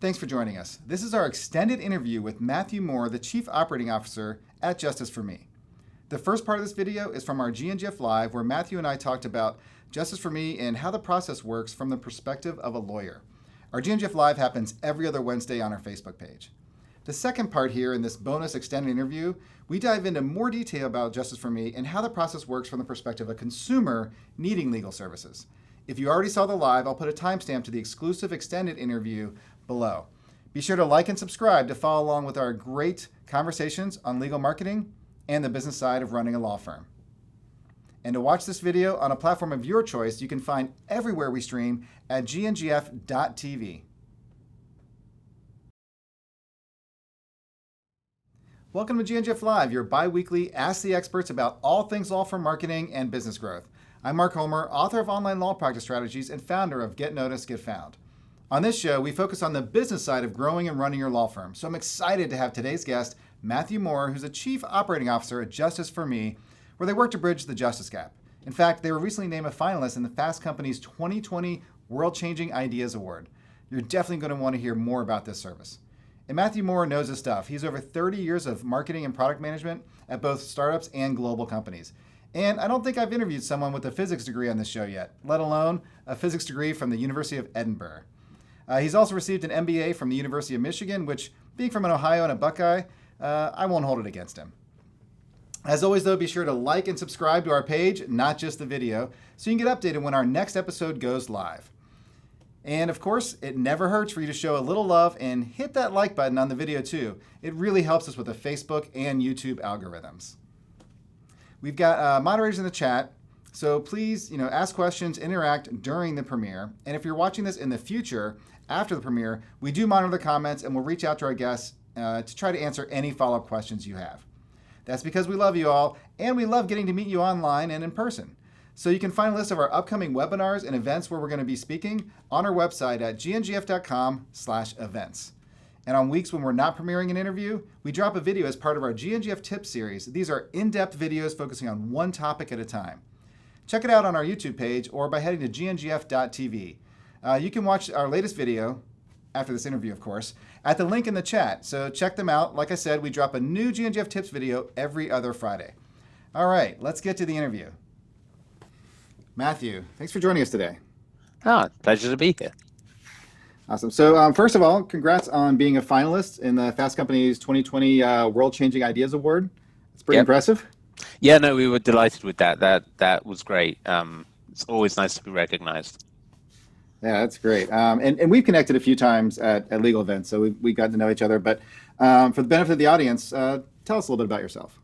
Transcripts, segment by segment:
Thanks for joining us. This is our extended interview with Matthew Moore, the Chief Operating Officer at Justice for Me. The first part of this video is from our GNGF Live, where Matthew and I talked about Justice for Me and how the process works from the perspective of a lawyer. Our GNGF Live happens every other Wednesday on our Facebook page. The second part here in this bonus extended interview, we dive into more detail about Justice for Me and how the process works from the perspective of a consumer needing legal services. If you already saw the live, I'll put a timestamp to the exclusive extended interview below. Be sure to like and subscribe to follow along with our great conversations on legal marketing and the business side of running a law firm. And to watch this video on a platform of your choice, you can find everywhere we stream at GNGF.tv. Welcome to GNGF Live, your bi-weekly Ask the Experts about all things law firm marketing and business growth. I'm Mark Homer, author of Online Law Practice Strategies and founder of Get Noticed, Get Found. On this show, we focus on the business side of growing and running your law firm. So I'm excited to have today's guest, Matthew Moore, who's the Chief Operating Officer at Justice for Me, where they work to bridge the justice gap. In fact, they were recently named a finalist in the Fast Company's 2020 World Changing Ideas Award. You're definitely going to want to hear more about this service. And Matthew Moore knows his stuff. He's over 30 years of marketing and product management at both startups and global companies. And I don't think I've interviewed someone with a physics degree on this show yet, let alone a physics degree from the University of Edinburgh. He's also received an MBA from the University of Michigan, which, being from an Ohio and a Buckeye, I won't hold it against him. As always, though, be sure to like and subscribe to our page, not just the video, so you can get updated when our next episode goes live. And of course, it never hurts for you to show a little love and hit that like button on the video too. It really helps us with the Facebook and YouTube algorithms. We've got moderators in the chat, so please, ask questions, interact during the premiere. And if you're watching this in the future, after the premiere, we do monitor the comments and we'll reach out to our guests to try to answer any follow-up questions you have. That's because we love you all, and we love getting to meet you online and in person. So you can find a list of our upcoming webinars and events where we're going to be speaking on our website at gngf.com/events. And on weeks when we're not premiering an interview, we drop a video as part of our GNGF Tips series. These are in-depth videos focusing on one topic at a time. Check it out on our YouTube page or by heading to gngf.tv. You can watch our latest video, after this interview, of course, at the link in the chat. So check them out. Like I said, we drop a new GNGF Tips video every other Friday. All right, let's get to the interview. Matthew, thanks for joining us today. Pleasure to be here. Awesome. So first of all, congrats on being a finalist in the Fast Company's 2020 World Changing Ideas Award. It's pretty impressive. Yeah, no, we were delighted with that. That was great. It's always nice to be recognized. Yeah, that's great. And we've connected a few times at legal events, so we got to know each other. But for the benefit of the audience, tell us a little bit about yourself.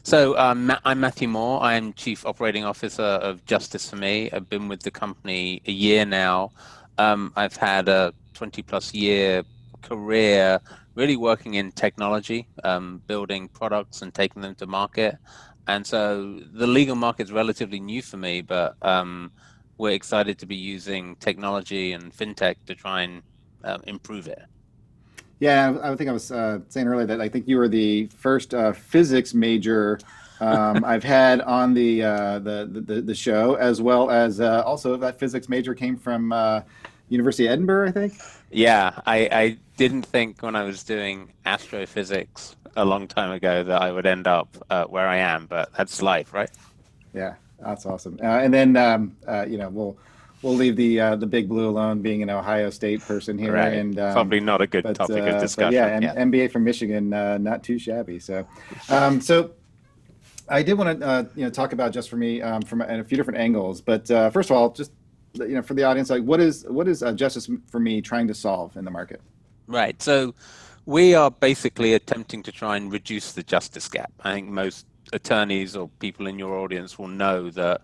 So I'm Matthew Moore. I'm Chief Operating Officer of Justice for Me. I've been with the company a year now. I've had a 20-plus year career really working in technology, building products and taking them to market. And so the legal market is relatively new for me, but we're excited to be using technology and fintech to try and improve it. Yeah, I think I was saying earlier that I think you were the first physics major I've had on the show, as well as also that physics major came from University of Edinburgh, I think. Yeah, I didn't think when I was doing astrophysics a long time ago that I would end up where I am, but that's life, right? Yeah, that's awesome. And then we'll leave the Big Blue alone, being an Ohio State person here, right. And probably not a good topic of discussion. MBA from Michigan, not too shabby. So, so I did want to talk about Just for Me from a few different angles. But first of all, just for the audience, like what is Justice for Me trying to solve in the market? Right. So we are basically attempting to try and reduce the justice gap. I think most attorneys or people in your audience will know that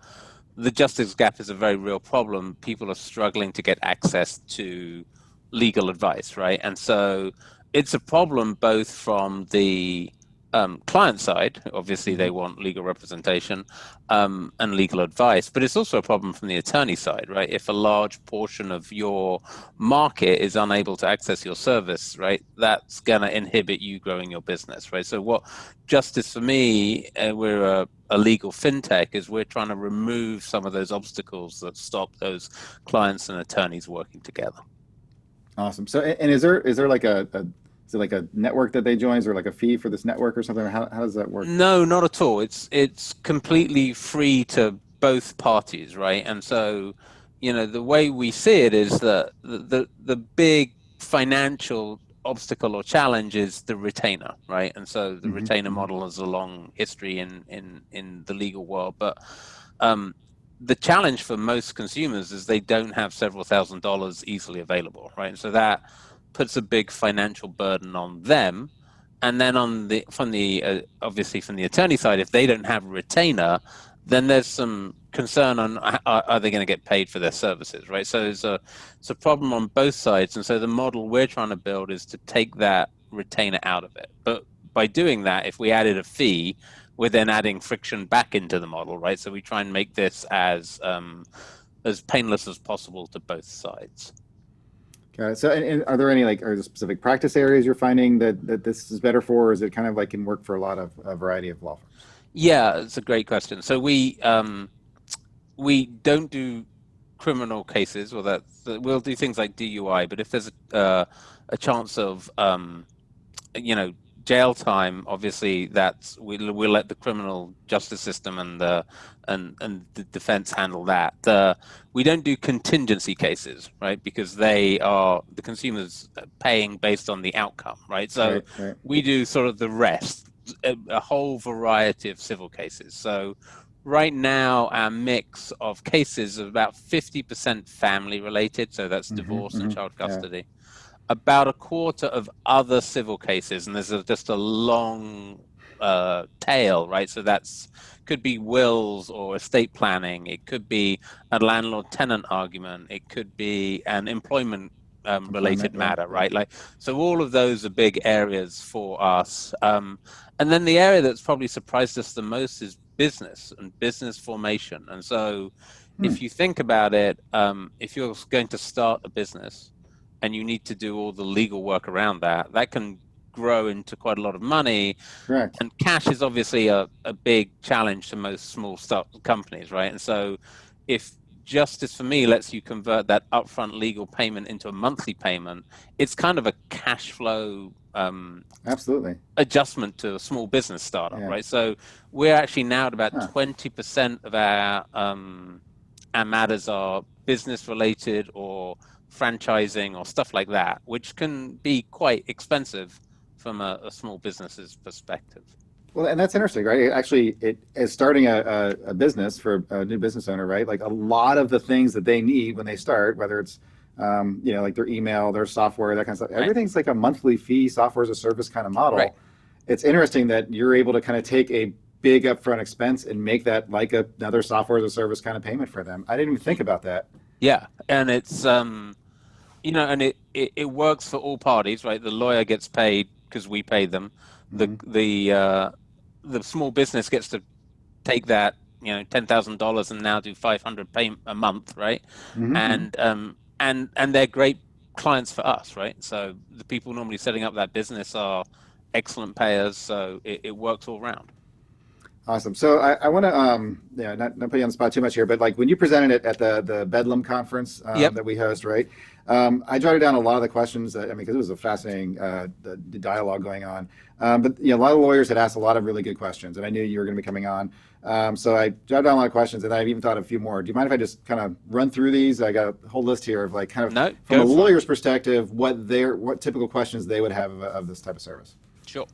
the justice gap is a very real problem. People are struggling to get access to legal advice, right? And so it's a problem both from the client side. Obviously, they want legal representation and legal advice, but it's also a problem from the attorney side, right? If a large portion of your market is unable to access your service, right, that's going to inhibit you growing your business, right? So what Justice for Me, we're a legal fintech, is we're trying to remove some of those obstacles that stop those clients and attorneys working together. Awesome. So, and is there like is it like a network that they join? Is there like a fee for this network or something? Or how does that work? No, not at all. It's completely free to both parties, right? And so, the way we see it is that the big financial obstacle or challenge is the retainer, right? And so the Hmm. retainer Hmm. model has a long history in the legal world, but um, the challenge for most consumers is they don't have several $1,000s easily available, right? And so that puts a big financial burden on them. And then from the obviously from the attorney side, if they don't have a retainer, then there's some concern on are they going to get paid for their services, right? So it's a problem on both sides. And so the model we're trying to build is to take that retainer out of it. But by doing that, if we added a fee, we're then adding friction back into the model, right? So we try and make this as painless as possible to both sides. Got it. So, and are there any are there specific practice areas you're finding that this is better for, or is it kind of like can work for a variety of law firms? Yeah, it's a great question. So we don't do criminal cases, or we'll do things like DUI. But if there's a chance of you know jail time, obviously we'll let the criminal justice system and the defense handle that. We don't do contingency cases, right? Because the consumers paying based on the outcome, right? So Right, right. we do sort of the rest, a whole variety of civil cases. So right now, our mix of cases is about 50% family related, so that's Hmm. divorce and Hmm. child Yeah. custody, about a quarter of other civil cases, and there's just a long tail, right? So that's could be wills or estate planning. It could be a landlord-tenant argument. It could be an employment related Employment. Yeah, matter, yeah. right? Like, so all of those are big areas for us. And then the area that's probably surprised us the most is business and business formation. And so, Hmm. if you think about it, if you're going to start a business and you need to do all the legal work around that, that can grow into quite a lot of money. Correct. And cash is obviously a big challenge to most small start companies, right? And so if justice for me lets you convert that upfront legal payment into a monthly payment, it's kind of a cash flow Absolutely. adjustment to a small business startup, Yeah. right? So we're actually now at about Huh. 20% of our matters are business related or franchising or stuff like that, which can be quite expensive from a small business's perspective. Well, and that's interesting, right? Actually, it is starting a business for a new business owner, right? Like a lot of the things that they need when they start, whether it's like their email, their software, that kind of stuff. Right. Everything's like a monthly fee, software as a service kind of Right. model. It's interesting that you're able to kind of take a big upfront expense and make that like another software as a service kind of payment for them. I didn't even think about that. Yeah. And it's and it works for all parties, right? The lawyer gets paid because we pay them. The Hmm. the small business gets to take that, $10,000 and now do 500 pay a month, right? Hmm. And they're great clients for us, right? So the people normally setting up that business are excellent payers, so it works all around. Awesome. So I want to not put you on the spot too much here, but like when you presented it at the Bedlam conference Yep. that we host, right? I jotted down a lot of the questions that, I mean, because it was a fascinating the dialogue going on. But a lot of lawyers had asked a lot of really good questions, and I knew you were going to be coming on. So I jotted down a lot of questions, and I've even thought of a few more. Do you mind if I just kind of run through these? I got a whole list here of like kind of No, from a go for it. lawyer's perspective, what typical questions they would have of this type of service. Sure.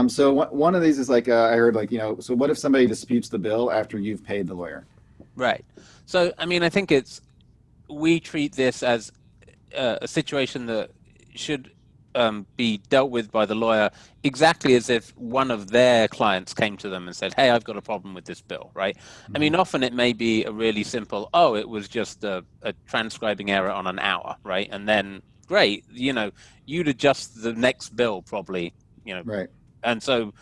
So one of these is like I heard like so what if somebody disputes the bill after you've paid the lawyer? Right. So, I mean, I think we treat this as a situation that should be dealt with by the lawyer exactly as if one of their clients came to them and said, "Hey, I've got a problem with this bill," right? I Hmm. mean, often it may be a really simple, "Oh, it was just a transcribing error on an hour," right? And then, great, you'd adjust the next bill probably, you know, Right. and so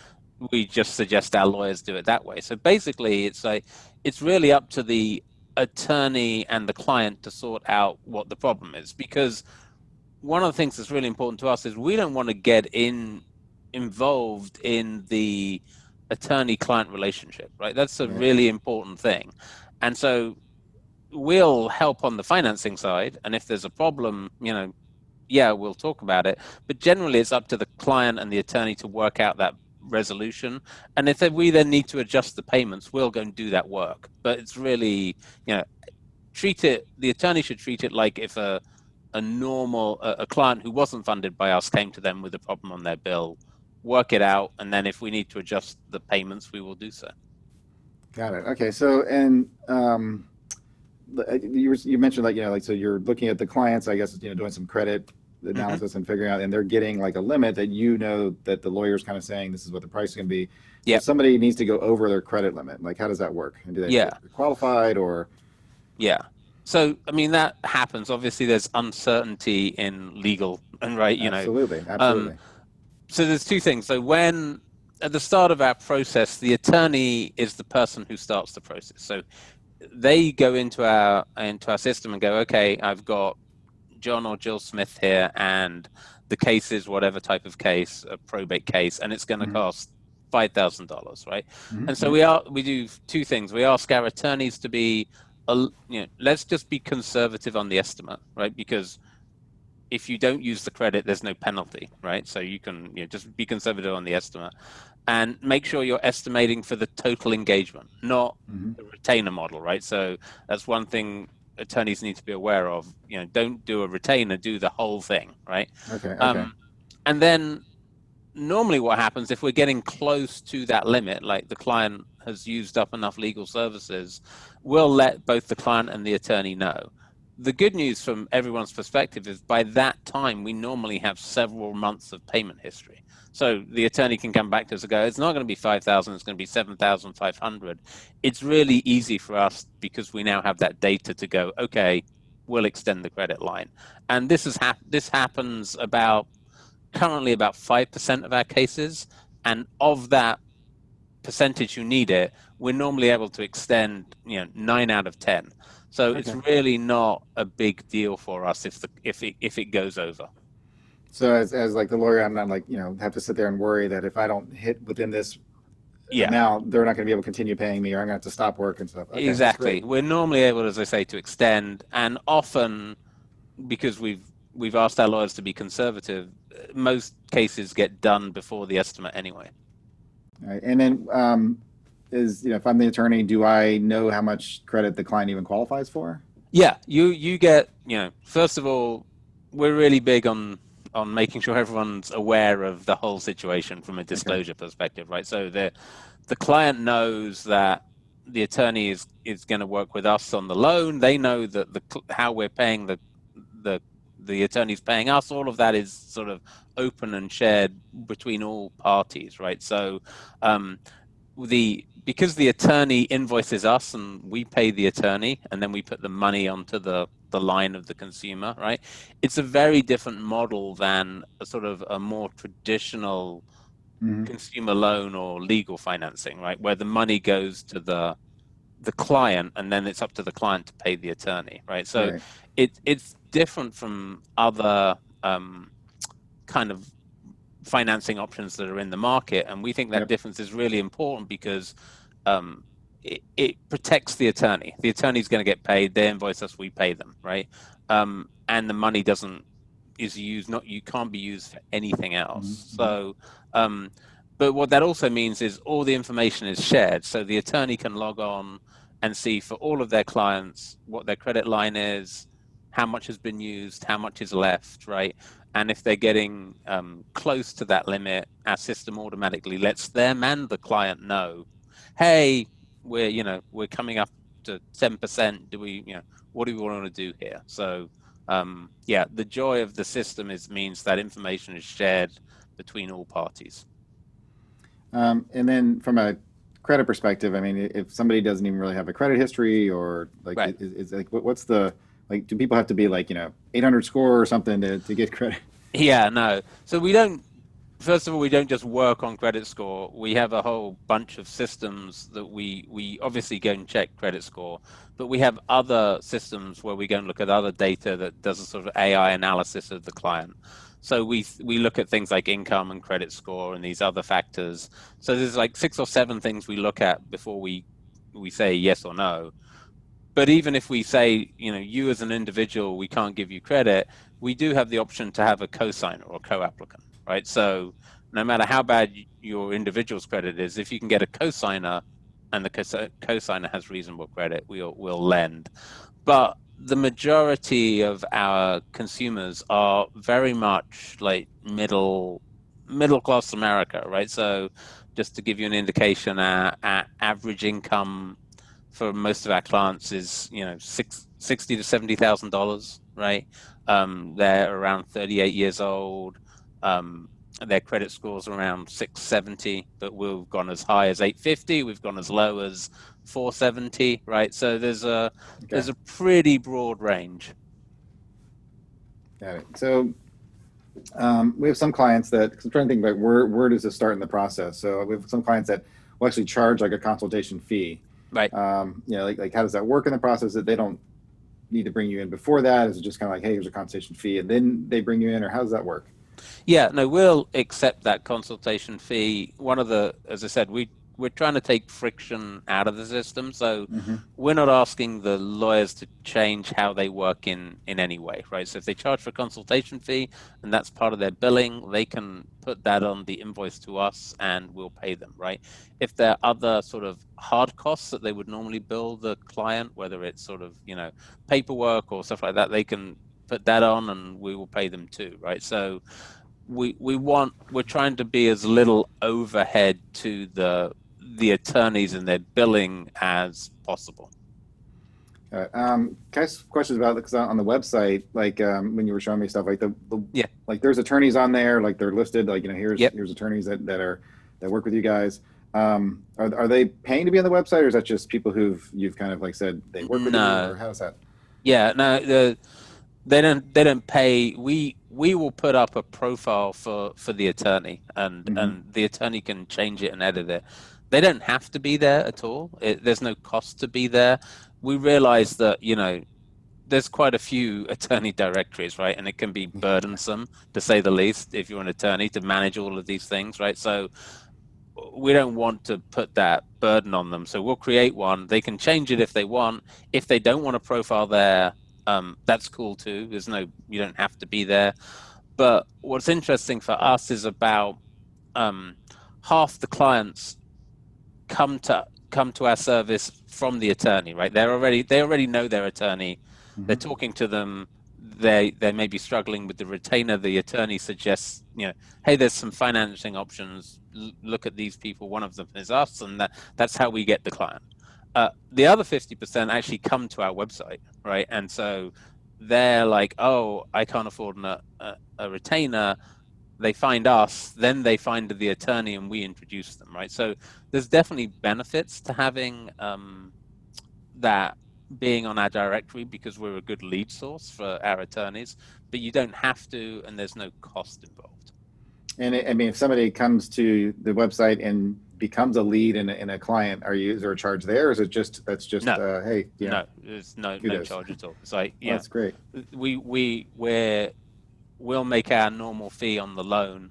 we just suggest our lawyers do it that way. So basically, it's really up to the attorney and the client to sort out what the problem is, because one of the things that's really important to us is we don't want to get involved in the attorney client relationship, right? That's a Right. really important thing. And so we'll help on the financing side, and if there's a problem, yeah, we'll talk about it. But generally, it's up to the client and the attorney to work out that resolution. And if we then need to adjust the payments, we'll go and do that work. But it's really, the attorney should treat it like if a client who wasn't funded by us came to them with a problem on their bill, work it out, and then if we need to adjust the payments, we will do so. Got it. Okay. So, and you mentioned so you're looking at the clients, I guess, doing some credit analysis and figuring out, and they're getting like a limit that the lawyer's kind of saying this is what the price is going to be. Yeah. If somebody needs to go over their credit limit, like how does that work? And do they get qualified or? Yeah. So, I mean, that happens. Obviously, there's uncertainty in legal, and Absolutely. So there's two things. So when at the start of our process, the attorney is the person who starts the process. So they go into our system and go, okay, I've got John or Jill Smith here, and the case is whatever type of case, a probate case, and it's going to cost $5,000, right? And so we do two things. We ask our attorneys to be, let's just be conservative on the estimate, right? Because if you don't use the credit, there's no penalty, right? So you can just be conservative on the estimate, and make sure you're estimating for the total engagement, not the retainer model, right? So that's one thing attorneys need to be aware of. Don't do a retainer, do the whole thing, right? Okay. And then normally what happens if we're getting close to that limit, like the client has used up enough legal services, we'll let both the client and the attorney know. The good news from everyone's perspective is by that time, we normally have several months of payment history. So the attorney can come back to us and go, it's not going to be 5,000, it's going to be 7,500. It's really easy for us because we now have that data to go, okay, we'll extend the credit line. And this happens currently about 5% of our cases. And of that percentage who need it, we're normally able to extend 9 out of 10. So it's really not a big deal for us if it goes over. So as like the lawyer, I'm not have to sit there and worry that if I don't hit within this amount, they're not going to be able to continue paying me, or I'm going to have to stop work and stuff. Okay, exactly. We're normally able, as I say, to extend, and often because we've asked our lawyers to be conservative, most cases get done before the estimate anyway. All right. And then if I'm the attorney, do I know how much credit the client even qualifies for? Yeah, you get, first of all, we're really big on making sure everyone's aware of the whole situation from a disclosure perspective, right? So the client knows that the attorney is going to work with us on the loan. They know that how we're paying the attorney's paying us. All of that is sort of open and shared between all parties, right? So because the attorney invoices us and we pay the attorney, and then we put the money onto the line of the consumer, right? It's a very different model than a sort of a more traditional consumer loan or legal financing, right? Where the money goes to the client, and then it's up to the client to pay the attorney, right? So it's different from other kind of financing options that are in the market, and we think that difference is really important because it protects the attorney. The attorney's going to get paid. They invoice us, we pay them, right? And the money you can't be used for anything else. So, but what that also means is all the information is shared. So the attorney can log on and see for all of their clients what their credit line is, how much has been used, how much is left, right? And if they're getting close to that limit, our system automatically lets them and the client know, hey, we're coming up to 10%. What do we want to do here? So the joy of the system means that information is shared between all parties. And then from a credit perspective, I mean, if somebody doesn't even really have a credit history, or is like, what's the, like, do people have to be 800 score or something to get credit? Yeah, no. So first of all, we don't just work on credit score. We have a whole bunch of systems that we obviously go and check credit score, but we have other systems where we go and look at other data that does a sort of AI analysis of the client. So we look at things like income and credit score and these other factors. So there's 6 or 7 things we look at before we say yes or no. but even if we say, you as an individual, we can't give you credit, we do have the option to have a co-signer or co-applicant, right? So no matter how bad your individual's credit is, if you can get a co-signer and the co-signer has reasonable credit, we'll lend. But the majority of our consumers are very much like middle class America, right? So just to give you an indication, our average income for most of our clients is $60,000 to $70,000, right? They're around 38 years old. Their credit scores around 670, but we've gone as high as 850. We've gone as low as 470, right? So there's a pretty broad range. Got it. So we have some clients that, because I'm trying to think about where does this start in the process. So we have some clients that will actually charge like a consultation fee. Right. Like how does that work in the process? That they don't need to bring you in before that? Is it just kind of like, hey, here's a consultation fee, and then they bring you in, or how does that work? Yeah, no, we'll accept that consultation fee. As I said, we're trying to take friction out of the system. So we're not asking the lawyers to change how they work in any way, right? So if they charge for a consultation fee and that's part of their billing, they can put that on the invoice to us and we'll pay them, right? If there are other sort of hard costs that they would normally bill the client, whether it's sort of, paperwork or stuff like that, they can put that on and we will pay them too, right? So we're trying to be as little overhead to the attorneys and their billing as possible. Can I ask questions about, because on the website, like when you were showing me stuff, like like there's attorneys on there, like they're listed, like here's attorneys that work with you guys. Are they paying to be on the website, or is that just people you've kind of like said they work with you, or how's that? Yeah, no, they don't pay. We will put up a profile for the attorney, and the attorney can change it and edit it. They don't have to be there at all. There's no cost to be there. We realize that there's quite a few attorney directories, right? And it can be burdensome, to say the least, if you're an attorney, to manage all of these things, right? So we don't want to put that burden on them. So we'll create one. They can change it if they want. If they don't want a profile there, that's cool too. You don't have to be there. But what's interesting for us is about half the clients come to our service from the attorney, right? They already know their attorney. They're talking to them. They may be struggling with the retainer. The attorney suggests, hey, there's some financing options. Look at these people. One of them is us, and that's how we get the client. The other 50% actually come to our website, right? And so they're like, oh, I can't afford a retainer. They find us, then they find the attorney, and we introduce them, right? So there's definitely benefits to having that being on our directory, because we're a good lead source for our attorneys, but you don't have to, and there's no cost involved. And if somebody comes to the website and becomes a lead in a client, is there a charge there, or is it just no. Hey, no, there's no charge at all. It's like, well, that's great. We'll make our normal fee on the loan,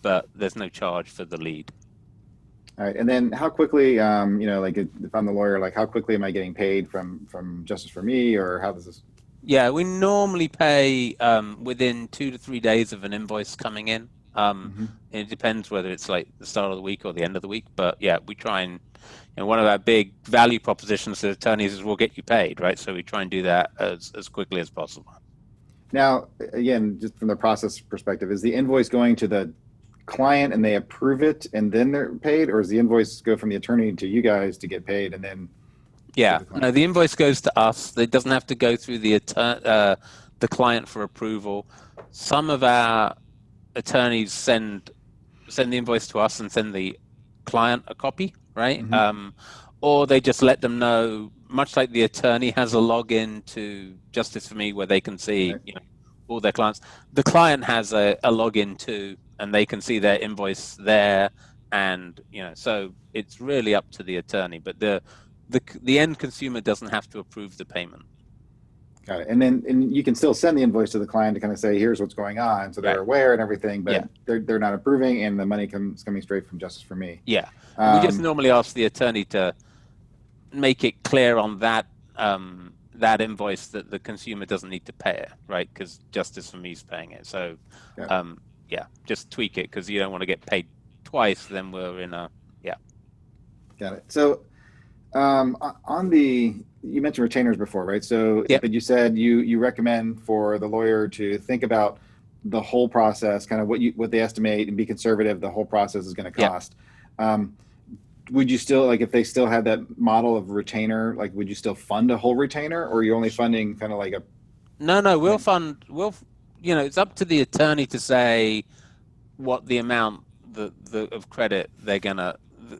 but there's no charge for the lead. All right, and then how quickly, like if I'm the lawyer, like how quickly am I getting paid from Justice for Me, or how does this? Yeah, we normally pay within 2 to 3 days of an invoice coming in. It depends whether it's like the start of the week or the end of the week. But yeah, we try and one of our big value propositions to attorneys is we'll get you paid, right? So we try and do that as quickly as possible. Now, again, just from the process perspective, is the invoice going to the client and they approve it and then they're paid, or does the invoice go from the attorney to you guys to get paid and then? Yeah, no, the invoice goes to us. It doesn't have to go through the client for approval. Some of our attorneys send the invoice to us and send the client a copy, right? Or they just let them know, much like the attorney has a login to Justice for Me where they can see all their clients. The client has a login too, and they can see their invoice there. And so it's really up to the attorney, but the end consumer doesn't have to approve the payment. Got it. And you can still send the invoice to the client to kind of say, here's what's going on, so they're aware and everything, but they're not approving, and the money coming straight from Justice for Me. Yeah. We just normally ask the attorney to make it clear on that that invoice that the consumer doesn't need to pay it, right? Because Justice for Me is paying it. So, Yeah. yeah, just tweak it because you don't want to get paid twice. Then we're in a yeah. Got it. So on the you mentioned retainers before, right? So, Yep. but you said you recommend for the lawyer to think about the whole process, kind of what they estimate, and be conservative. The whole process is going to Yep. cost. Um, would you still like if they still have that model of retainer? Like, would you still fund a whole retainer, or are you only funding kind of like a? No, it's up to the attorney to say what the amount of credit they're gonna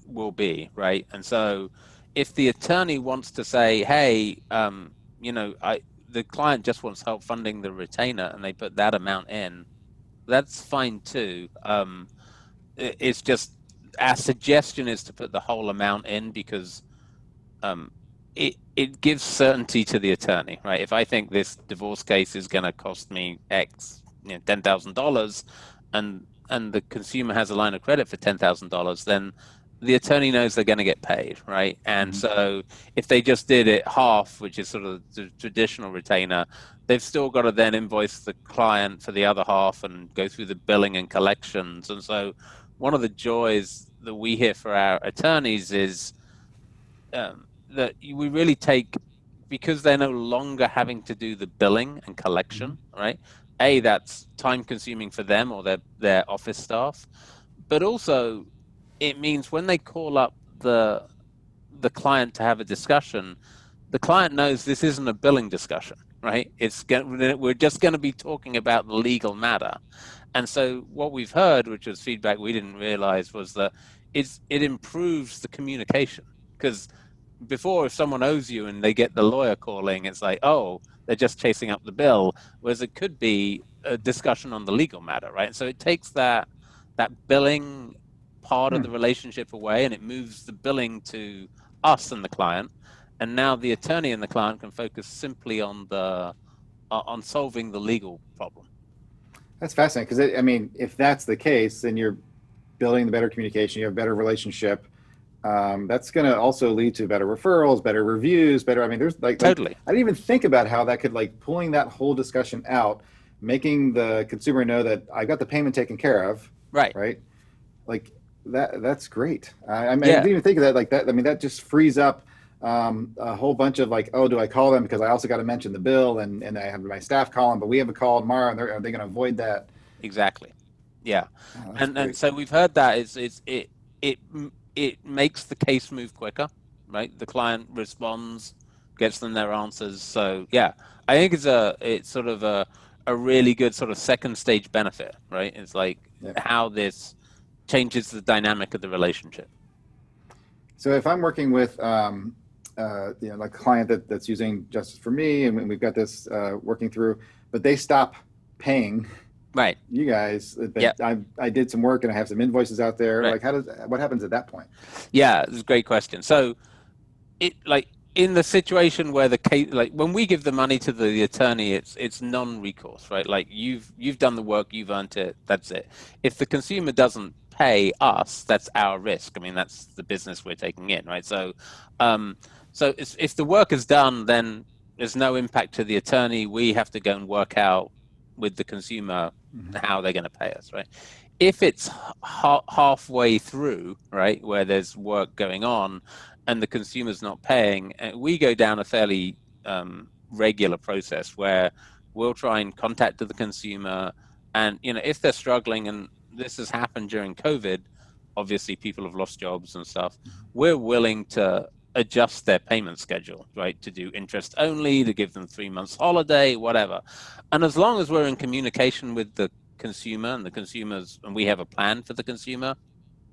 will be, right? And so if the attorney wants to say, hey, the client just wants help funding the retainer and they put that amount in, that's fine too. It's just our suggestion is to put the whole amount in because um, it gives certainty to the attorney, right? If I think this divorce case is going to cost me X, $10,000, and the consumer has a line of credit for $10,000, then the attorney knows they're going to get paid, right? And so if they just did it half, which is sort of the traditional retainer, they've still got to then invoice the client for the other half and go through the billing and collections. And so one of the joys that we hear for our attorneys is that we really take because they're no longer having to do the billing and collection, right? That's time consuming for them or their office staff, but also it means when they call up the client to have a discussion, the client knows this isn't a billing discussion, right? We're just going to be talking about the legal matter. And so what we've heard, which was feedback we didn't realize, was that it improves the communication because before, if someone owes you and they get the lawyer calling, it's like, oh, they're just chasing up the bill, whereas it could be a discussion on the legal matter, right? So it takes that billing part of the relationship away and it moves the billing to us and the client, and now the attorney and the client can focus simply on the on solving the legal problem. That's fascinating because I mean, if that's the case, then you're building the better communication. You have a better relationship. That's going to also lead to better referrals, better reviews, better. I mean, there's like Totally. I didn't even think about how that could like pulling that whole discussion out, making the consumer know that I got the payment taken care of, Right. right? Like that's great. I mean, I Yeah. didn't even think of that like that. I mean, that just frees up a whole bunch of like, oh, do I call them because I also got to mention the bill and I have my staff call them, but we haven't called tomorrow, and are they going to avoid that? Exactly. Yeah. Oh, that's And great. so we've heard that it it makes the case move quicker, right? The client responds, gets them their answers. So yeah, I think it's sort of a really good sort of second stage benefit, right? It's like Yeah. how this changes the dynamic of the relationship. So if I'm working with like a client that's using Justice for Me, and we've got this working through, but they stop paying Right. you guys, but Yeah. I did some work and I have some invoices out there. Right. Like, what happens at that point? Yeah, it's a great question. So it like in the situation where the case, like when we give the money to the attorney, it's non-recourse, right? Like you've done the work, you've earned it, that's it. If the consumer doesn't pay us, that's our risk. I mean, that's the business we're taking in, right? So if the work is done, then there's no impact to the attorney. We have to go and work out with the consumer how they're going to pay us, right? If it's halfway through, right, where there's work going on and the consumer's not paying, we go down a fairly regular process where we'll try and contact the consumer, and if they're struggling, and this has happened during COVID, obviously people have lost jobs and stuff. We're willing to adjust their payment schedule, right, to do interest only, to give them 3 months holiday, whatever. And as long as we're in communication with the consumer and the consumers, and we have a plan for the consumer,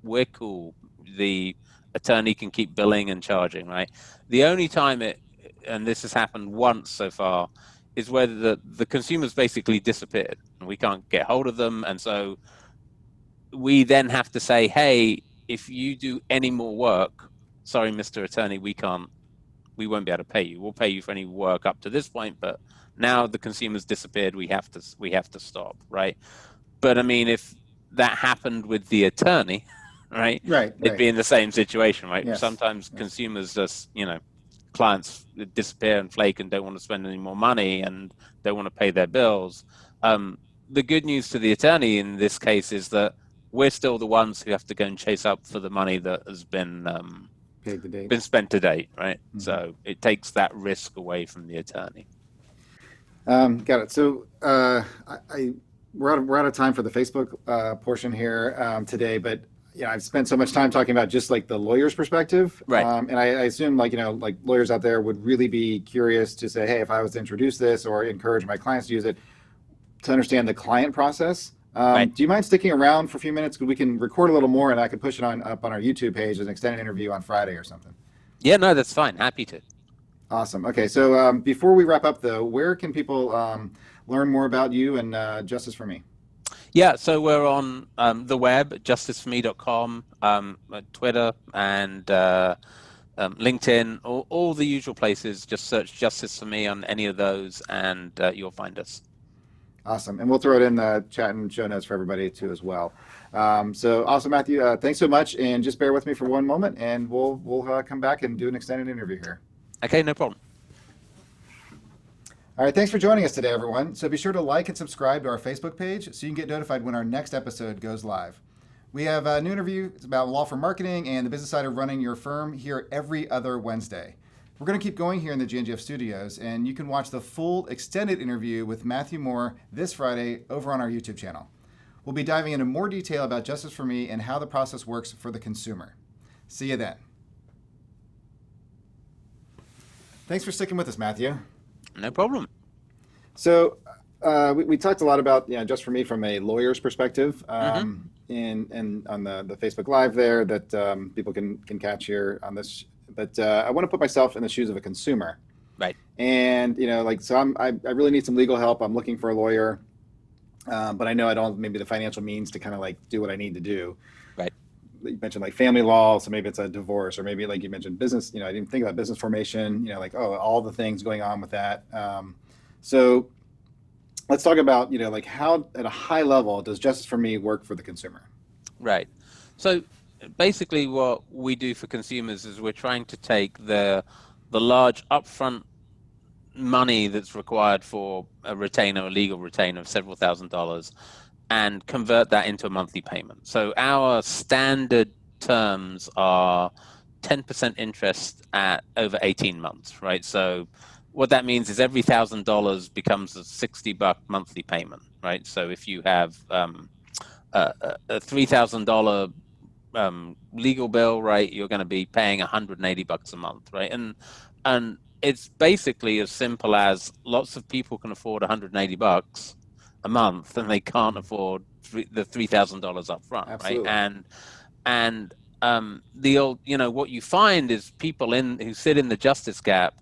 we're cool. The attorney can keep billing and charging, right? The only time and this has happened once so far, is where the consumers basically disappeared and we can't get hold of them. And so we then have to say, hey, if you do any more work, sorry, Mr. Attorney, we won't be able to pay you. We'll pay you for any work up to this point, but now the consumer's disappeared. We have to stop, right? But I mean, if that happened with the attorney, right, Right. they'd be in the same situation, right? Yes. Sometimes Yes. consumers just, clients disappear and flake and don't want to spend any more money and don't want to pay their bills. The good news to the attorney in this case is that we're still the ones who have to go and chase up for the money that has been paid to date. been spent to date, right? Mm-hmm. So it takes that risk away from the attorney. Got it. So we're out of time for the Facebook portion here today, but I've spent so much time talking about just like the lawyer's perspective, right? And I assume like lawyers out there would really be curious to say, hey, if I was to introduce this or encourage my clients to use it, to understand the client process. Right. Do you mind sticking around for a few minutes? Because we can record a little more, and I could push it up on our YouTube page as an extended interview on Friday or something. Yeah, no, that's fine. Happy to. Awesome. Okay, so before we wrap up, though, where can people learn more about you and Justice for Me? Yeah, so we're on the web, justiceforme.com, Twitter, and LinkedIn, all the usual places. Just search Justice for Me on any of those, and you'll find us. Awesome. And we'll throw it in the chat and show notes for everybody, too, as well. So awesome, Matthew. Thanks so much. And just bear with me for one moment, and we'll come back and do an extended interview here. Okay, no problem. All right, thanks for joining us today, everyone. So be sure to like and subscribe to our Facebook page so you can get notified when our next episode goes live. We have a new interview. It's about law firm marketing and the business side of running your firm here every other Wednesday. We're going to keep going here in the GNGF studios, and you can watch the full extended interview with Matthew Moore this Friday over on our YouTube channel. We'll be diving into more detail about Justice for Me and how the process works for the consumer. See you then. Thanks for sticking with us, Matthew. No problem. So we talked a lot about Just for Me from a lawyer's perspective, and on the Facebook Live there that people can catch here on this. But I want to put myself in the shoes of a consumer, right? And so I really need some legal help. I'm looking for a lawyer, but I know I don't have maybe the financial means to kind of like do what I need to do. Right. You mentioned like family law, so maybe it's a divorce, or maybe like you mentioned business. I didn't think about business formation. All the things going on with that. So let's talk about like how at a high level does Justice for Me work for the consumer? Right. So basically what we do for consumers is we're trying to take the large upfront money that's required for a retainer, a legal retainer of several $1,000s, and convert that into a monthly payment. So our standard terms are 10% interest at over 18 months, right? So what that means is every $1,000 becomes a $60 monthly payment, right? So if you have a $3,000 legal bill, right, you're going to be paying $180 a month, right? And it's basically as simple as lots of people can afford $180 a month, and they can't afford the $3,000 up front. Absolutely. Right? And the old, what you find is people who sit in the justice gap,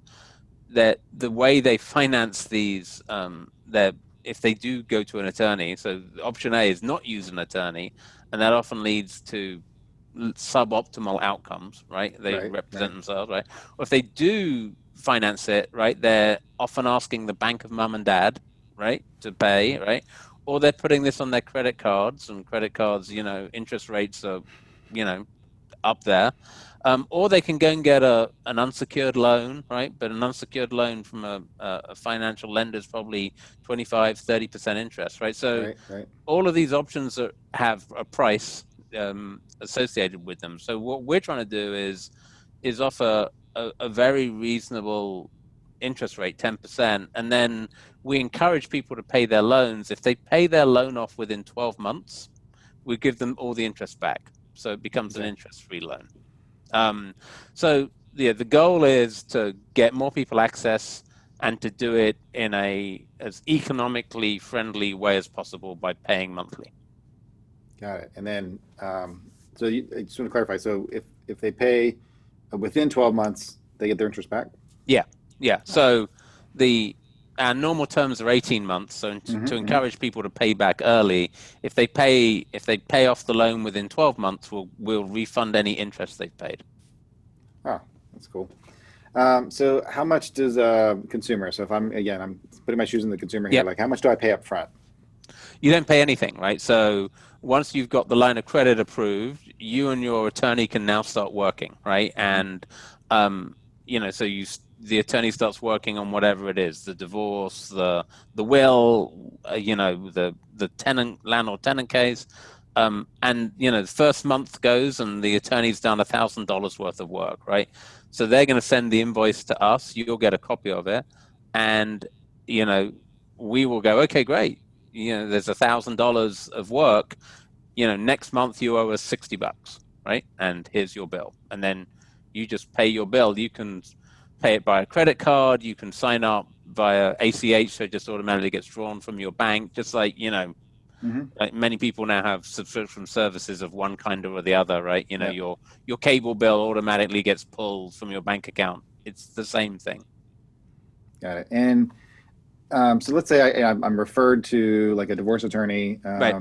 that the way they finance these, if they do go to an attorney, so option A is not use an attorney, and that often leads to suboptimal outcomes, right? They represent themselves, right? Or if they do finance it, right, they're often asking the bank of mum and dad, right, to pay, right? Or they're putting this on their credit cards, and credit cards, interest rates are, up there. Or they can go and get an unsecured loan, right? But an unsecured loan from a financial lender is probably 25, 30% interest, right? So all of these options have a price associated with them. So what we're trying to do is offer a very reasonable interest rate, 10%, and then we encourage people to pay their loans. If they pay their loan off within 12 months, we give them all the interest back. So it becomes an interest-free loan. So the goal is to get more people access and to do it in as economically friendly way as possible by paying monthly. Got it. And then, I just want to clarify. So if they pay within 12 months, they get their interest back? Yeah. So our normal terms are 18 months. So to encourage people to pay back early, if they pay off the loan within 12 months, we'll refund any interest they've paid. Oh, that's cool. So how much does a consumer? So if I'm putting my shoes in the consumer here, like how much do I pay up front? You don't pay anything, right? So once you've got the line of credit approved, you and your attorney can now start working, right? And so the attorney starts working on whatever it is, the divorce, the will, the tenant landlord tenant case, and the first month goes and the attorney's done $1,000 worth of work, right? So they're going to send the invoice to us. You'll get a copy of it, and we will go, okay, great. There's $1,000 of work. Next month you owe us $60, right? And here's your bill. And then you just pay your bill. You can pay it by a credit card. You can sign up via ACH, so it just automatically gets drawn from your bank. Just like, like many people now have subscription services of one kind or the other, right? Your cable bill automatically gets pulled from your bank account. It's the same thing. Got it. And so let's say I'm referred to like a divorce attorney, Right.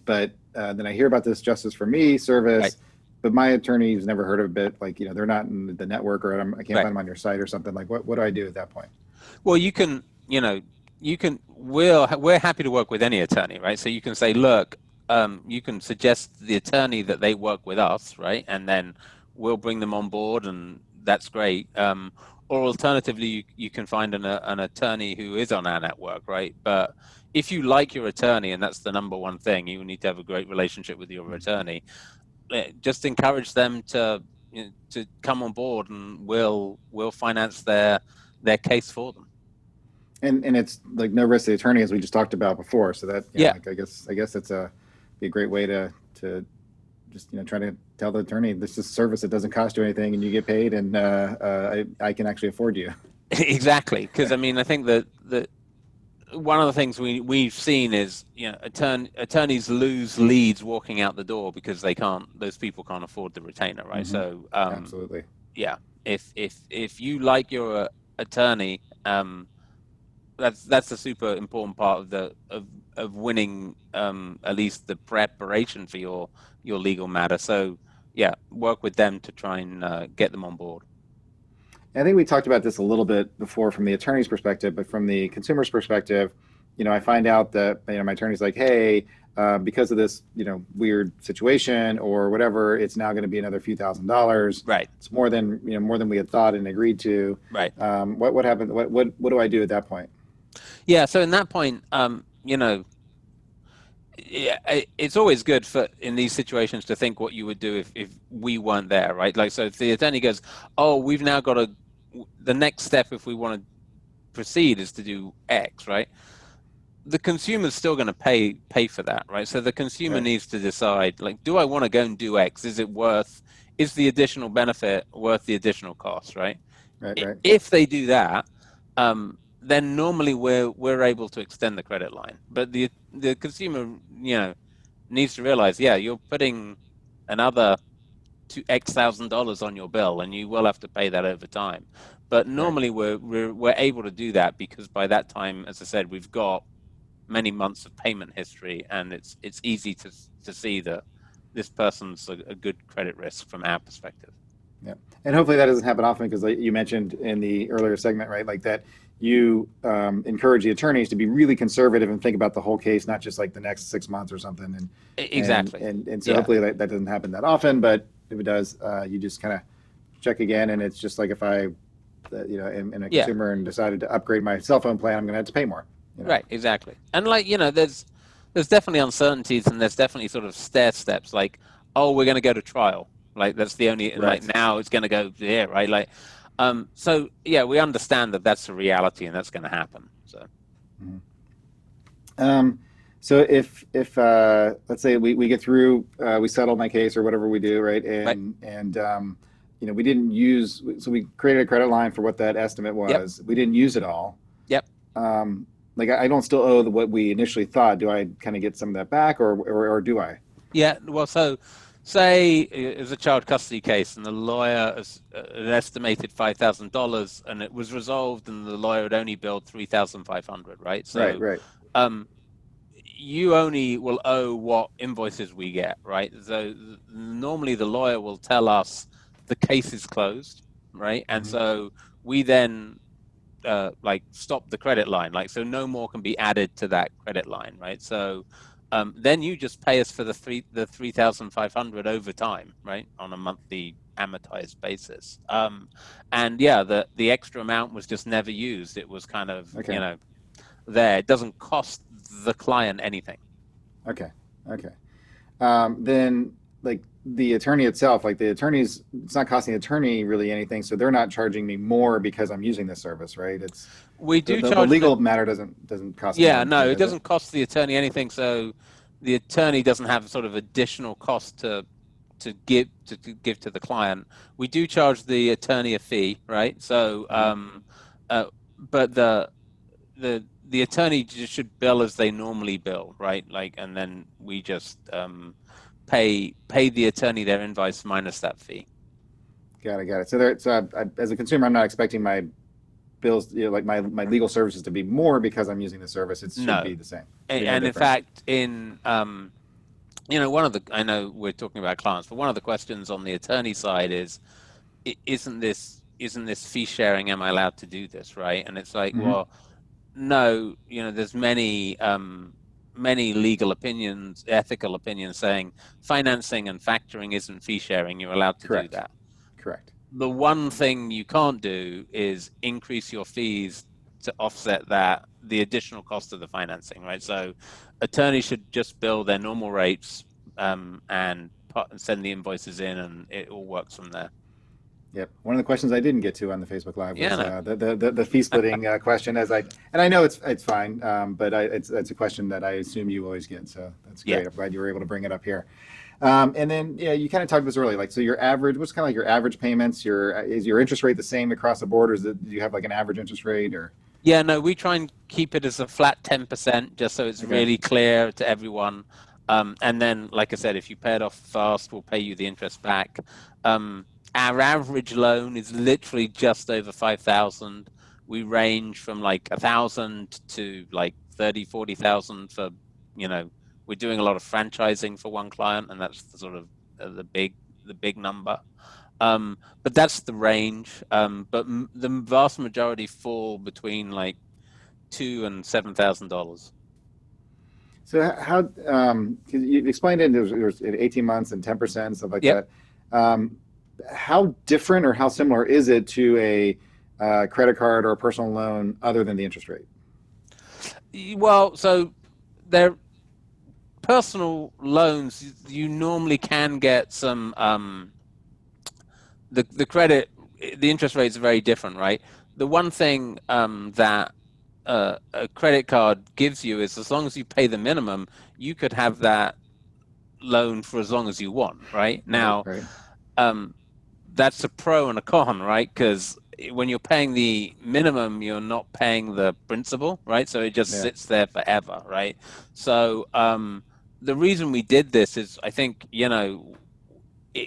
but then I hear about this Justice for Me service, Right. but my attorney's never heard of it. Like, they're not in the network, or I can't Right. find them on your site or something. Like, what do I do at that point? Well, we're happy to work with any attorney, right? So you can say, look, you can suggest the attorney that they work with us, right? And then we'll bring them on board, and that's great. Or alternatively, you can find an attorney who is on our network, right? But if you like your attorney, and that's the number one thing, you need to have a great relationship with your attorney. Just encourage them to come on board, and we'll finance their case for them. And it's like no risk to the attorney, as we just talked about before. So that like I guess it's be a great way to just try to tell the attorney, this is a service that doesn't cost you anything, and you get paid, and I can actually afford you. Exactly, because I mean, I think that one of the things we've seen is attorneys lose leads walking out the door because those people can't afford the retainer, right? Mm-hmm. So Absolutely, yeah. If you like your attorney, that's a super important part of winning at least the preparation for your legal matter. So yeah, work with them to try and get them on board. I think we talked about this a little bit before from the attorney's perspective, but from the consumer's perspective, I find out that my attorney's like, hey, because of this weird situation or whatever, it's now going to be another few $1,000s. Right. It's more than we had thought and agreed to. Right. What happened? What do I do at that point? Yeah. So in that point, it's always good in these situations to think what you would do if we weren't there, right? Like, so if the attorney goes, oh, we've now got the next step if we want to proceed is to do X, right? The consumer's still going to pay for that, right? So the consumer needs to decide, like, do I want to go and do X? Is the additional benefit worth the additional cost, right? Right. If they do that, then normally we're able to extend the credit line. But the consumer, needs to realize, you're putting another X $1,000s on your bill, and you will have to pay that over time. But normally we're able to do that because by that time, as I said, we've got many months of payment history, and it's easy to see that this person's a good credit risk from our perspective. Yeah, and hopefully that doesn't happen often, because like you mentioned in the earlier segment, right, like that you encourage the attorneys to be really conservative and think about the whole case, not just like the next 6 months or something. And exactly. And so hopefully that doesn't happen that often, but if it does, you just kind of check again. And it's just like if I, am a consumer and decided to upgrade my cell phone plan, I'm going to have to pay more. Right, exactly. And like, there's definitely uncertainties, and there's definitely sort of stair steps, like, oh, we're going to go to trial. Like, that's the only, like, now it's going to go there, right? Like, so yeah, we understand that that's a reality and that's going to happen. So, so if let's say we get through, we settle my case or whatever we do, right? And we didn't use, so we created a credit line for what that estimate was. We didn't use it all. Yep. Like, I don't still owe what we initially thought. Do I kind of get some of that back, or do I? Yeah. Well, so say it was a child custody case, and the lawyer has an estimated $5,000, and it was resolved, and the lawyer had only billed $3,500, right? So, right. You only will owe what invoices we get, right? So normally the lawyer will tell us the case is closed, right? And so we then stop the credit line, so no more can be added to that credit line, right? So then you just pay us for the 3,500 over time, right, on a monthly amortized basis. And yeah, the extra amount was just never used. It was kind of, Okay. there. It doesn't cost the client anything. Okay. Okay. Then like the attorney itself, like the attorneys, it's not costing the attorney really anything, so they're not charging me more because I'm using this service, right? It's We the do the charge legal matter doesn't cost me yeah, anything, no, it does it? doesn't cost the attorney anything. So the attorney doesn't have sort of additional cost to give to the client. We do charge the attorney a fee, right? So, uh, but the attorney just should bill as they normally bill, right? Like, and then we just pay the attorney their invoice minus that fee. Got it. Got it. As a consumer, I'm not expecting my bills, like my legal services to be more because I'm using the service. It should No, be the same. Should be no and in difference. fact, one of the, I know we're talking about clients, but one of the questions on the attorney side is, isn't this fee sharing? Am I allowed to do this, right? And it's like, Hmm. well, no, there's many legal opinions, ethical opinions saying financing and factoring isn't fee sharing. You're allowed to do Correct. that. Correct. The one thing you can't do is increase your fees to offset the additional cost of the financing, right? So attorneys should just bill their normal rates, and send the invoices in, and it all works from there. Yep. One of the questions I didn't get to on the Facebook Live Yeah, was no. the fee splitting question. And I know it's fine, but it's a question that I assume you always get. So that's Yeah. great. I'm glad you were able to bring it up here. And then yeah, you kind of talked about this earlier. Like, so your average, what's kind of like your average payments? Is your interest rate the same across the board, or do you have like an average interest rate or? Yeah, no, we try and keep it as a flat 10%, just so it's Okay. really clear to everyone. And then, like I said, if you pay it off fast, we'll pay you the interest back. Our average loan is literally just over 5,000. We range from like 1,000 to like 30, 40,000 for, we're doing a lot of franchising for one client, and that's the sort of the big number. But that's the range. But the vast majority fall between like $2,000 and $7,000. So how 'cause you explained it, there's 18 months and 10% and stuff like Yep. that. How different or how similar is it to a credit card or a personal loan other than the interest rate? Well, so they're personal loans. You normally can get some the credit, the interest rates are very different, right? The one thing that a credit card gives you is, as long as you pay the minimum, you could have that loan for as long as you want, right? Right, Now, right. that's a pro and a con, right? Because when you're paying the minimum, you're not paying the principal, right? So it just Yeah. sits there forever, right? So the reason we did this is, I think,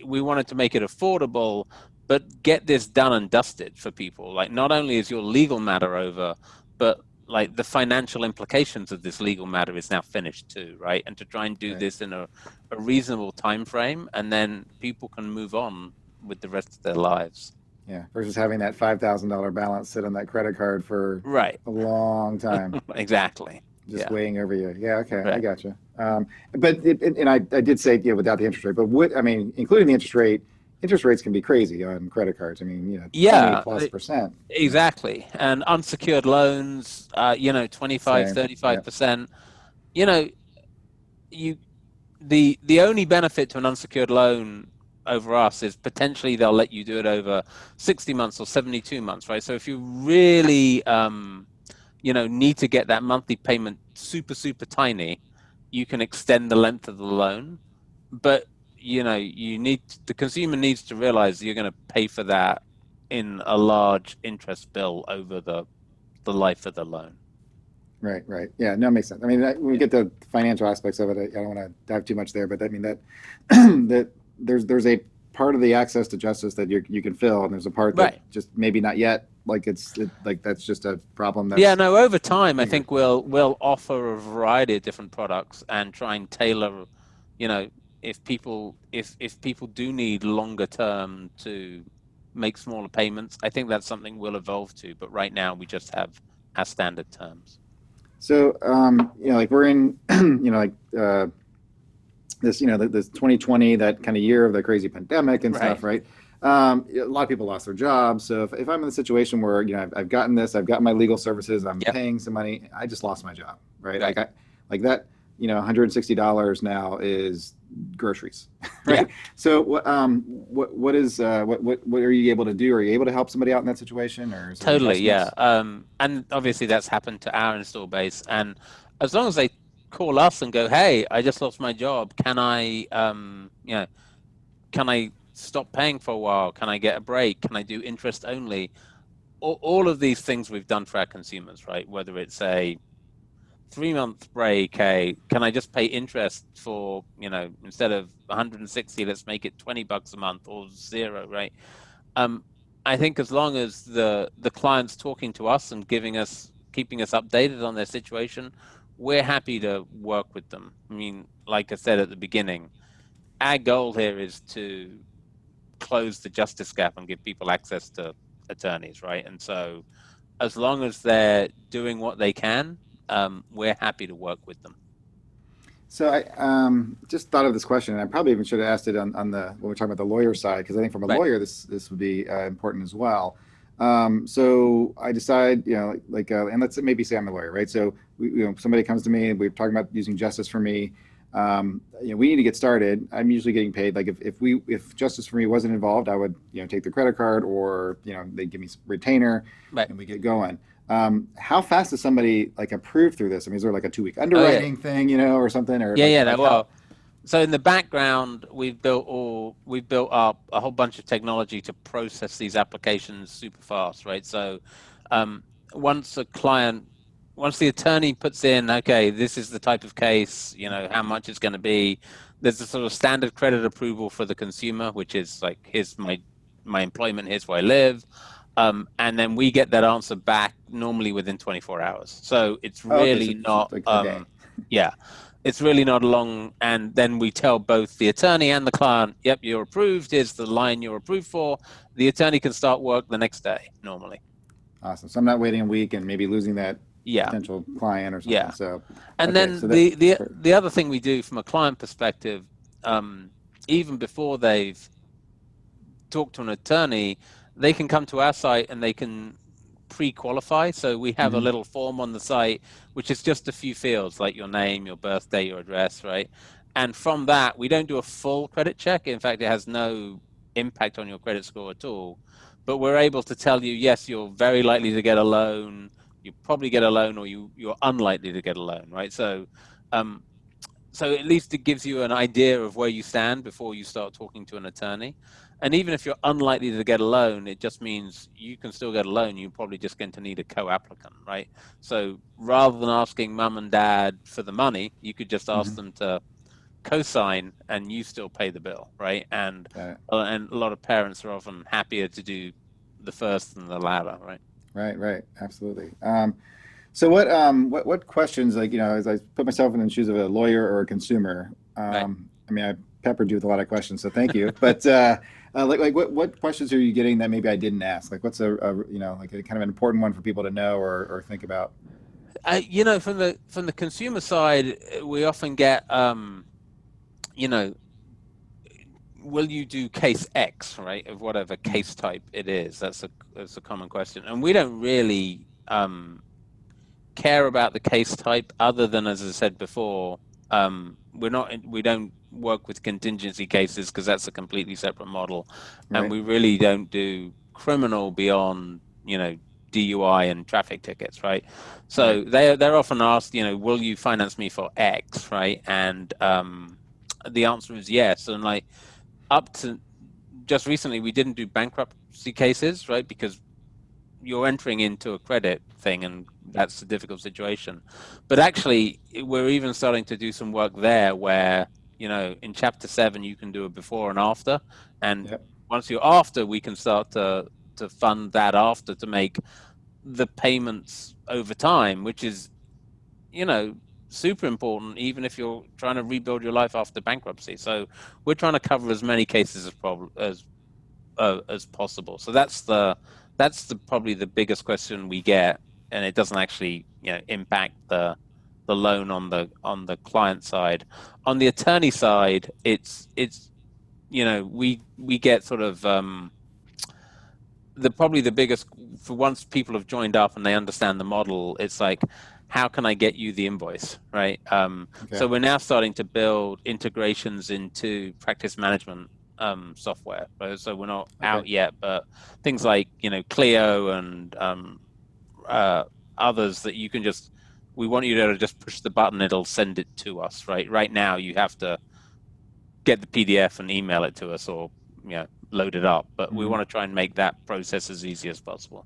we wanted to make it affordable, but get this done and dusted for people. Like, not only is your legal matter over, but like the financial implications of this legal matter is now finished too, right? And to try and do Right. this in a reasonable time frame, and then people can move on with the rest of their lives. Yeah. Versus having that $5,000 balance sit on that credit card for Right. a long time, Exactly. just Yeah. weighing over you. Yeah. Okay. I Right. gotcha. And I did say, yeah, without the interest rate, but I mean, including the interest rates can be crazy on credit cards. I mean, 20 Yeah. plus percent. Exactly. And unsecured loans, 25, Same. Yeah. 35%. You know, you the only benefit to an unsecured loan over us is potentially they'll let you do it over 60 months or 72 months, right? So if you really need to get that monthly payment super, super tiny, you can extend the length of the loan. But the consumer needs to realize you're going to pay for that in a large interest bill over the life of the loan. Right, right. Yeah, no, it makes sense. I mean, when we Yeah. get the financial aspects of it, I don't want to dive too much there, but I mean that that there's a part of the access to justice that you can fill, and there's a part that Right. just maybe not yet. Like like that's just a problem Yeah, that's no, over time, I bigger. think we'll offer a variety of different products and try and tailor, you know, if people do need longer term to make smaller payments, I think that's something we'll evolve to. But right now, we just have our standard terms. So like we're in like this 2020, that kind of year of the crazy pandemic and Right. stuff, right? A lot of people lost their jobs. So if I'm in the situation where, I've gotten this, I've got my legal services, I'm Yep. paying some money, I just lost my job, right? Right. Like that, $160 now is groceries, Yeah. right? So what are you able to do? Are you able to help somebody out in that situation, or is there Totally. Yeah. adjustments? And obviously that's happened to our install base. And as long as they call us and go, "Hey, I just lost my job. Can I stop paying for a while? Can I get a break? Can I do interest only?" All of these things we've done for our consumers, right? Whether it's a 3 month break, can I just pay interest for, instead of 160, let's make it $20 a month or zero, right? Um, I think as long as the client's talking to us and keeping us updated on their situation, we're happy to work with them. I mean, like I said at the beginning, our goal here is to close the justice gap and give people access to attorneys, right? And so as long as they're doing what they can, we're happy to work with them. So I just thought of this question, and I probably even should have asked it on the when we're talking about the lawyer side, because I think from a Right. lawyer this would be important as well. So I decide, and let's maybe say I'm a lawyer, right? So somebody comes to me and we're talking about using justice for me. We need to get started. I'm usually getting paid. Like if justice for me wasn't involved, I would take the credit card, or they give me retainer, Right. and we get going. How fast does somebody like approve through this? I mean, is there like a 2 week Oh yeah. underwriting thing, or something, or Yeah, like yeah. No, like how? well, so in the background, we've built up a whole bunch of technology to process these applications super fast, right? So, um, once a client, once the attorney puts in, okay, this is the type of case, how much it's going to be. There's a sort of standard credit approval for the consumer, which is like, here's my employment, here's where I live. And then we get that answer back normally within 24 hours. So it's Oh, okay, really so not, like a day. yeah, it's really not long. And then we tell both the attorney and the client, yep, you're approved. Here's the line you're approved for. The attorney can start work the next day normally. Awesome. So I'm not waiting a week and maybe losing that Yeah, potential client or something. yeah. So And okay, so then that the that's the great. the other thing we do from a client perspective, um, even before they've talked to an attorney, they can come to our site and they can pre-qualify. So we have a Hmm. little form on the site, which is just a few fields like your name, your birthday, your address, right? And from that, we don't do a full credit check. In fact, it has no impact on your credit score at all. But we're able to tell you, yes, you're very likely to get a loan. You probably get a loan, or you're unlikely to get a loan, right? Um, so at least it gives you an idea of where you stand before you start talking to an attorney. And even if you're unlikely to get a loan, it just means you can still get a loan. You're probably just going to need a co-applicant, right? So rather than asking mum and dad for the money, you could just ask Hmm. them to co-sign and you still pay the bill, right? Got it. And a lot of parents are often happier to do the first than the latter, right? Right, right, absolutely. So what questions, like, as I put myself in the shoes of a lawyer or a consumer, Right. I mean, I peppered you with a lot of questions, so thank you. But like what questions are you getting that maybe I didn't ask? Like what's like a kind of an important one for people to know or think about? From the consumer side, we often get, you know, will you do case X, right, of whatever Mm. case type it is? That's a common question, and we don't really care about the case type, other than, as I said before, we don't work with contingency cases because that's a completely separate model, and Right, we really don't do criminal beyond, DUI and traffic tickets, right? right. So they're often asked, will you finance me for X, right? And the answer is yes, and like up to just recently, we didn't do bankruptcy cases, right? Because you're entering into a credit thing, and that's a difficult situation. But actually, we're even starting to do some work there where, in Chapter 7, you can do a before and after. And Yep. once you're after, we can start to fund that after to make the payments over time, which is, you know, super important, even if you're trying to rebuild your life after bankruptcy. So we're trying to cover as many cases as possible. So that's the probably the biggest question we get, and it doesn't actually, impact the loan on the client side. On the attorney side, it's we get sort of probably the biggest, for once people have joined up and they understand the model, it's like, how can I get you the invoice, right? So we're now starting to build integrations into practice management software. Right? So we're not out yet, but things like Clio and others that you can we want you to just push the button, it'll send it to us, right? Right now you have to get the PDF and email it to us, or load it up, but we want to try and make that process as easy as possible.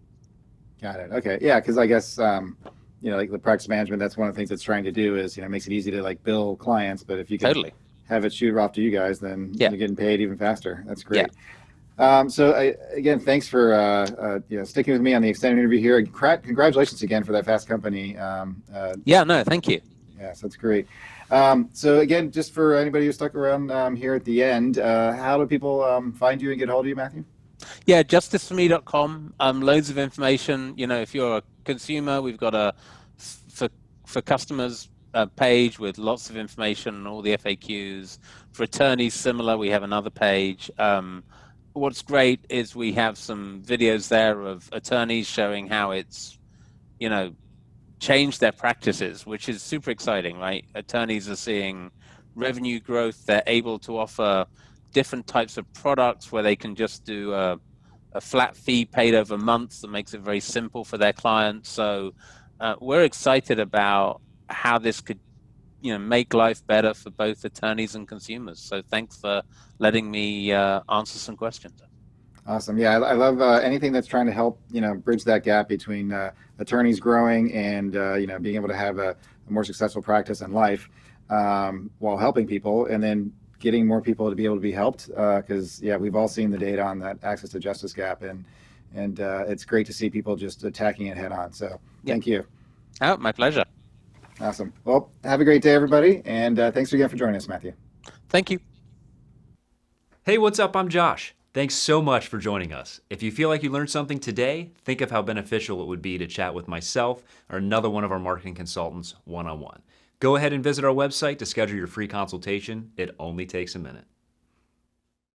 Got it. Okay. Yeah, because I guess like the practice management, that's one of the things it's trying to do is makes it easy to like bill clients, but if you can have it shoot off to you guys, then you're getting paid even faster. That's great. So again, thanks for sticking with me on the extended interview here. Congratulations again for that Fast Company. No, thank you. Yes, that's great. So again, just for anybody who stuck around here at the end, how do people find you and get hold of you, Matthew? Yeah, justiceforme.com. Loads of information. If you're a consumer, we've got a for customers page with lots of information and all the FAQs. For attorneys, similar. We have another page. What's great is we have some videos there of attorneys showing how it's, changed their practices, which is super exciting, right? Attorneys are seeing revenue growth. They're able to offer different types of products where they can just do a flat fee paid over months that makes it very simple for their clients. So we're excited about how this could make life better for both attorneys and consumers. So thanks for letting me answer some questions. Awesome. Yeah, I love anything that's trying to help bridge that gap between attorneys growing and being able to have a more successful practice in life while helping people, and then getting more people to be able to be helped, because we've all seen the data on that access to justice gap, and it's great to see people just attacking it head on. So thank you. Oh, my pleasure. Awesome. Well, have a great day, everybody, and thanks again for joining us, Matthew. Thank you. Hey, what's up? I'm Josh. Thanks so much for joining us. If you feel like you learned something today, think of how beneficial it would be to chat with myself or another one of our marketing consultants one-on-one. Go ahead and visit our website to schedule your free consultation. It only takes a minute.